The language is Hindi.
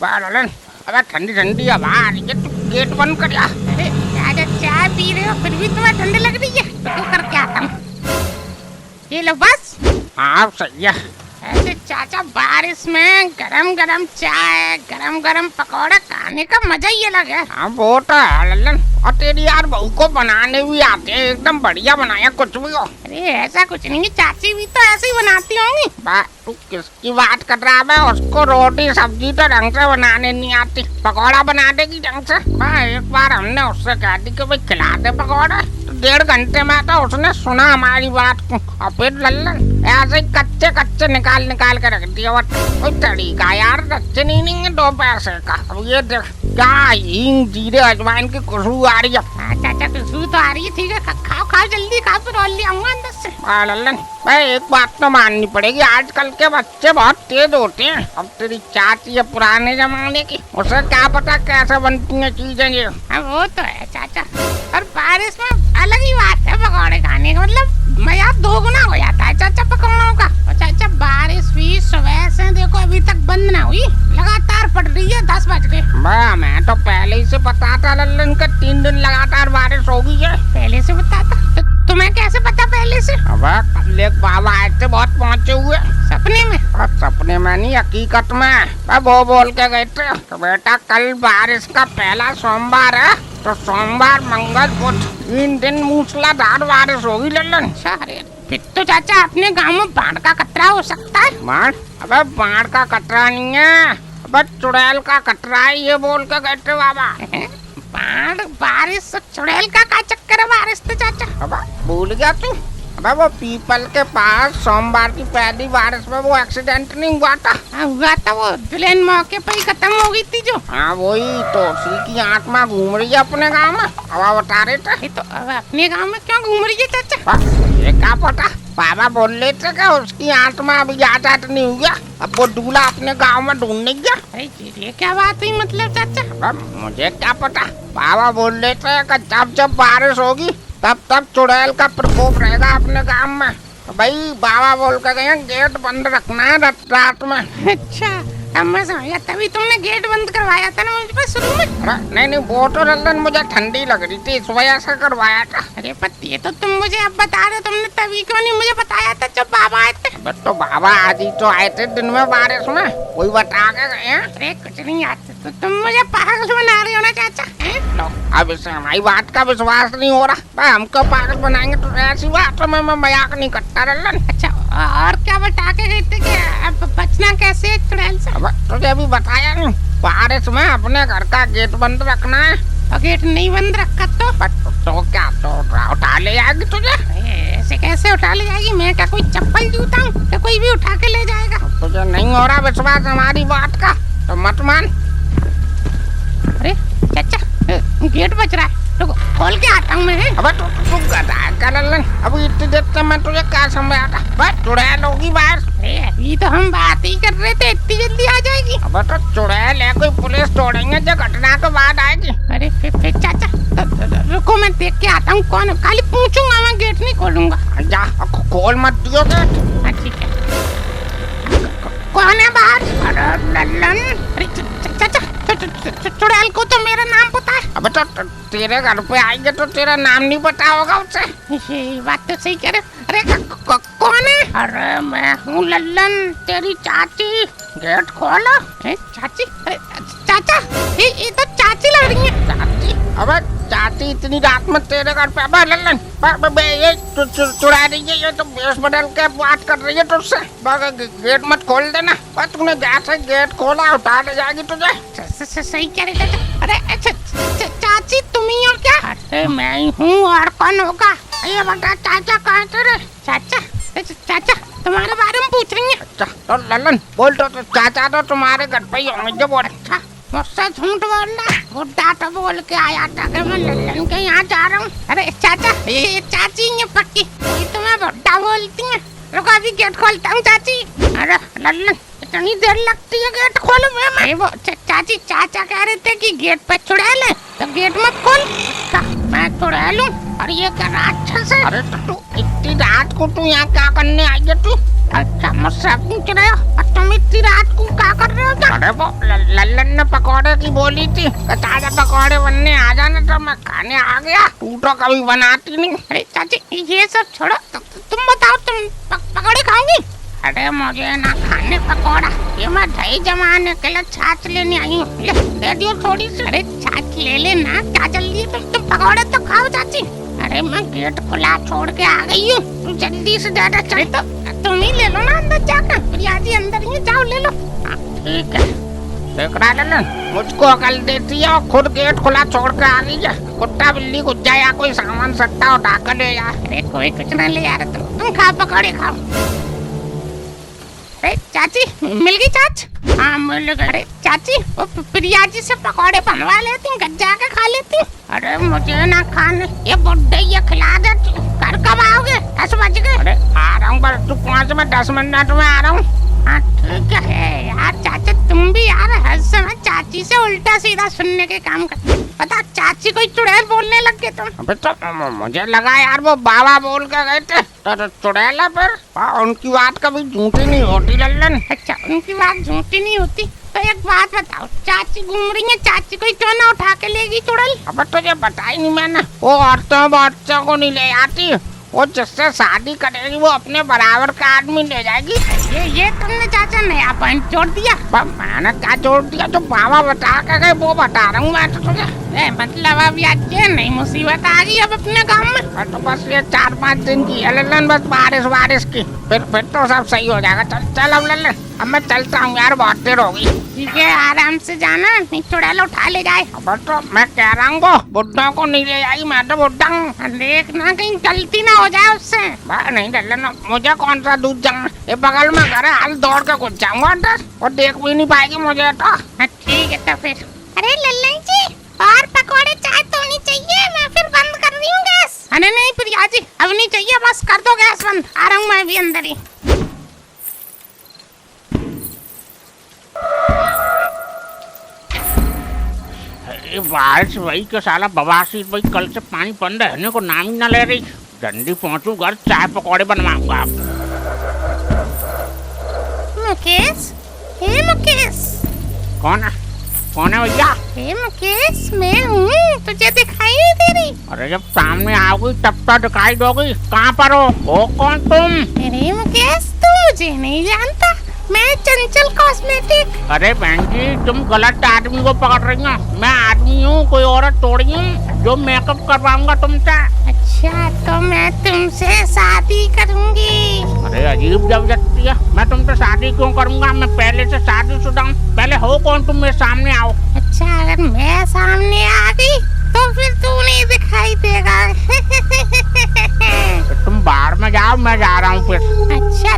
ललन, अबे ठंडी ठंडी हवा आ रही है, तू गेट बंद कर यार। अरे चाचा चाय पी रहे हो फिर भी तुम्हें ठंडी लग रही है, तो क्यों करके आता हूँ। ये लो बस। हाँ सही है। ऐसे चाचा बारिश में गरम गरम चाय गरम गरम पकौड़ा खाने का मजा ही अलग है। हाँ वो तो है ललन, और तेरी यार बहू को बनाने भी आते हैं, एकदम बढ़िया बनाया कुछ भी हो। अरे ऐसा कुछ नहीं है, चाची भी तो ऐसे ही बनाती होंगी। तू किसकी बात कर रहा है? उसको रोटी सब्जी तो ढंग से बनाने नहीं आती, पकौड़ा बना देगी ढंग से। एक बार हमने उससे कहा थी कि भाई खिला दे पकौड़ा, तो 1.5 घंटे में तो उसने सुना हमारी बात को, और फिर लल्लन ऐसे ही कच्चे कच्चे निकाल निकाल के रख दिया। कोई तरीका यार, कच्चे नहीं है 2 पैसे का। अब ये देख क्या हींग जीरे अजवाइन की खुशबू आ रही है। हाँ चाचा खुशबू तो आ रही है, ठीक है खाओ खाओ जल्दी खाओ, फिर और ले आऊंगा अंदर से। लल्लन भाई एक बात तो माननी पड़ेगी, आजकल के बच्चे बहुत तेज होते हैं। अब तेरी चाची है पुराने जमाने की, उसे क्या पता कैसे बनती हैं चीजें ये। हाँ वो तो है चाचा, और बारिश में अलग ही बात है पकौड़े खाने का, मतलब मजा 2 गुना हो जाता है चाचा पकौड़ों का। और चाचा बारिश भी सुबह से देखो अभी तक बंद ना हुई, लगातार पड़ रही है, 10 बज गए। मैं तो पहले ही से पता था लल्लन का 3 दिन लगातार बारिश होगी है। पहले से बता था? तो तुम्हें कैसे पता पहले से? अब कल एक बाबा आए थे, बहुत पहुँचे हुए सपने में। और सपने में नहीं हकीकत में, वो बोल के गए थे तो बेटा कल बारिश का पहला सोमवार है, तो सोमवार मंगल बुध 3 दिन मूसलाधार बारिश होगी लल्लन। अरे फिर तो चाचा अपने गांव में बाढ़ का खतरा हो सकता है। बाढ़? अबे बाढ़ का खतरा नहीं है, अबे चुड़ैल का खतरा है, ये बोल के गए थे बाबा। बाढ़ बारिश चुड़ैल का चक्कर है बारिश तो चाचा। अब भूल गया तू? अबे वो पीपल के पास सोमवार की पहली बारिश में वो एक्सीडेंट नहीं हुआ था? हाँ हुआ था, वो दुल्हन मौके पर ही खत्म हो गई थी जो। हाँ वही तो, उसी की आत्मा घूम रही है अपने गांव में, अब बता रहे थे। तो अब अपने गांव में क्यों घूम रही है चाचा? ये क्या पता, बाबा बोल रहे थे कि उसकी आत्मा अभी आजाद नहीं हुआ, अब वो दूल्हा अपने गांव में ढूंढने गया। अरे ये क्या बात हुई मतलब चाचा? अब मुझे क्या पता, बाबा बोल रहे थे कि जब जब बारिश होगी तब तब चुड़ैल का प्रकोप रहेगा अपने गांव में। तो भाई बाबा बोल के गए गेट बंद रखना है रात में। अच्छा अब मैं समझ गया, तभी तुमने गेट बंद करवाया था ना मुझ पर शुरू में। नहीं वो तो लल्लन मुझे ठंडी लग रही थी, इस वजह से करवाया था। अरे पति ये तो तुम मुझे अब बता रहे, तुमने तभी क्यों नहीं मुझे बताया था जब बाबा आए थे? तो बाबा आज ही तो आए थे दिन में बारिश में, कोई बता के गए हैं। अरे कुछ नहीं आता, तो तुम मुझे पागल बना रहे हो ना चाचा। लो अब इसे हमारी बात का विश्वास नहीं हो रहा, हमको पागल बनाएंगे तो ऐसी बात में मैं मजाक नहीं करता लल्लन। अच्छा और क्या बता के गए थे कि अब बचना कैसे चुड़ैल से? तुझे अभी बताया नहीं, बारिश में अपने घर का गेट बंद रखना है। और गेट नहीं बंद रखा तो क्या तो उठा ले जाएगी तुझे? ऐसे कैसे उठा ले जाएगी? मैं क्या कोई चप्पल जूता हूँ तो कोई भी उठा के ले जाएगा? तुझे नहीं हो रहा विश्वास हमारी बात का तो मत मान। अरे चाचा गेट बज रहा है, तो खोल के आता हूँ मैं। अब तू गधा है क्या लल्लन? अभी इतनी देर से मैं तुझे क्या समझाया था, बस चुड़ैल होगी बाहर। अभी तो हम बात ही कर रहे थे, इतनी जल्दी आ जाएगी? अब तो चुड़ैल है, कोई पुलिस तोड़ेंगे जो घटना के बाद आएगी। अरे फिर चाचा रुको मैं देख के आता हूँ कौन है, खाली पूछूंगा, मैं गेट नहीं खोलूंगा। जा खोल मत दियो गेट। हाँ ठीक है, कौन है बाहर? अरे लल्लन, अरे चाचा चुड़ैल को तो मेरा नाम पता है। अब तो तेरे घर पे आएंगे तो तेरा नाम नहीं पता होगा उसे। ये बात तो सही कह रहे। अरे कौन है? अरे मैं हूँ लल्लन, तेरी चाची। गेट खोलो। चाची? चाचा ये तो चाची लग रही है। चाची? अबे चाची इतनी रात में तेरे घर पे? अबे लल्लन ये चुड़ा रही है, ये तो बेस बदल के बात कर रही है तुझसे। गेट मत खोल देना, बस तूने जैसे गेट खोला उठा ले जाएगी तुझे। सही कह रहे चाचा। अरे अच्छा चाची तुम ही हो क्या? अरे मैं ही हूँ, और कौन होगा? ये बता चाचा कहाँ तेरे? चाचा तुम्हारे बारे में पूछ रही है। अच्छा तो लल्लन बोल, तो चाचा तो तुम्हारे घर पे ही होंगे जो बोल। अच्छा मुझसे झूठ बोलना, बुड्ढा तो बोल के आया था कि मैं लल्लन के यहाँ जा रहा हूँ। अरे चाचा ये चाची ये पक्की तुम्हें बुड्ढा बोलती है। रुको अभी गेट खोलता हूँ चाची। अरे लल्लन इतनी देर लगती है गेट खोलो में? वो चाची चाचा कह रहे थे कि गेट पे चुड़ैल है तो गेट मत खोल। मैं चुड़ैल हूँ और ये क्या राक्षस है? अरे तू इतनी रात को तू यहाँ क्या करने आई है तू? अच्छा मुझसे पूछ रहे हो और तुम इतनी रात को क्या कर रहे हो क्या? अरे वो लल्लन ने पकौड़े की बोली थी कि ताजा पकौड़े बनने आ जाना, तो मैं खाने आ गया। तू तो कभी बनाती नहीं। अरे चाची ये सब छोड़ो, तुम बताओ, तुम पकौड़े खाओगी? अरे मुझे ना खाने पकौड़ा, ये मैं दही जमाने के लिए छाछ लेने आई हूँ, दे दियो थोड़ी सी। अरे छाछ ले लेना, क्या जल्दी है, तुम पकौड़े तो खाओ चाची। अरे मैं गेट खुला छोड़ के आ गई हूँ, तू जल्दी से ज्यादा चल, तो तुम ही ले लो ना अंदर जाकर, प्रिया जी अंदर ही जाओ ले लो। ठीक है। देख रहा लल्लन, मुझको अकल देती है और खुद गेट खुला छोड़ के आ गई है। कुत्ता बिल्ली कुछ जाए या कोई सामान सट्टा उठा कर ले यार। अरे कोई कुछ ना ले यार, तुम खाओ पकौड़े खाओ। अरे चाची मिल गई छाछ? हाँ मिल गई। अरे चाची वो प्रिया जी से पकौड़े बनवा लेती, घर जाके खा लेती। अरे मुझे ना खाने, ये बुड्ढे ये खिला देती। घर कब आओगे? 10 बज गए। अरे आ रहा हूँ, बस तू 5 में 10 मिनट में आ रहा हूँ। हाँ ठीक है यार, चाचा तुम भी यार हर समय चाची से उल्टा सीधा सुनने के काम करते। पता चाची कोई चुड़ैल बोलने लग गए तुम। अबे तो मुझे लगा यार वो बाबा बोल के गए थे, तो चुड़ैला पर उनकी बात कभी झूठी नहीं होती लल्लन। अच्छा उनकी बात झूठी नहीं होती, तो एक बात बताओ, चाची घूम रही है, चाची कोई क्यों ना उठा के लेगी चुड़ैल? अब तुझे बता ही नहीं मैंने, वो औरतों बच्चों को नहीं ले आती, वो जिससे शादी करेगी वो अपने बराबर का आदमी ले जाएगी। ये तुमने चाचा नया पॉइंट जोड़ दिया। मैंने क्या जोड़ दिया, जो बाबा बता के गए वो बता रहा हूँ मैं तो तुझे। मतलब अभी आज ये नई मुसीबत आ गई अब अपने गांव में। तो बस ये 4-5 दिन की है लल्लन, बस बारिश की, फिर तो सब सही हो जाएगा। चल चल अब लल्लन, अब मैं चलता हूँ यार, बहुत देर हो गई। ठीक है आराम से जाना, नहीं चुड़ैल उठा ले जाए। अब तो मैं कह रहा हूँ वो बुड्ढों को नहीं ले आई, मैं तो बुड्ढा हूँ। देखना कहीं गलती ना हो जाए उससे। नहीं लल्लन, मुझे कौन सा दूध जाना, ये बगल में घर है, हाल दौड़ के कुछ जाऊंगा वो देख भी नहीं पाएगी मुझे तो। ठीक है तो फिर। अरे लल्लन जी और पकौड़े चाय तो नहीं चाहिए, मैं फिर बंद कर रही हूँ गैस। अरे नहीं प्रिया जी अब नहीं चाहिए, बस कर दो गैस बंद, आ रहा हूँ मैं भी अंदर ही। बारिश वही के साला बवासीर भाई कल से पानी बंद रहने को नाम ही ना ले रही। जल्दी पहुंचू घर, चाय पकौड़े बनवाऊंगा। मुकेश, हे मुकेश। कौन है भैया? हे मुकेश मैं हूँ, तुझे दिखाई नहीं दे रही? अरे जब सामने आओगी तब तो दिखाई दोगी। कहाँ पर हो कौन तुम? अरे मुकेश तू मुझे नहीं जानता, मैं चंचल कॉस्मेटिक। अरे बहन जी तुम गलत आदमी को पकड़ रही हो, मैं आदमी हूँ, कोई औरत थोड़ी हूँ जो मेकअप करवाऊंगा तुमसे। अच्छा तो मैं तुमसे शादी करूंगी। अरे अजीब जबरदस्ती है, मैं तुमसे शादी क्यों करूंगा, मैं पहले से शादीशुदा हूँ। पहले हो कौन तुम, मेरे सामने आओ। अच्छा अगर मैं सामने आ गई तो फिर तू नहीं दिखाई देगा। तो तुम बाहर में जाओ, मैं जा रहा हूँ फिर। अच्छा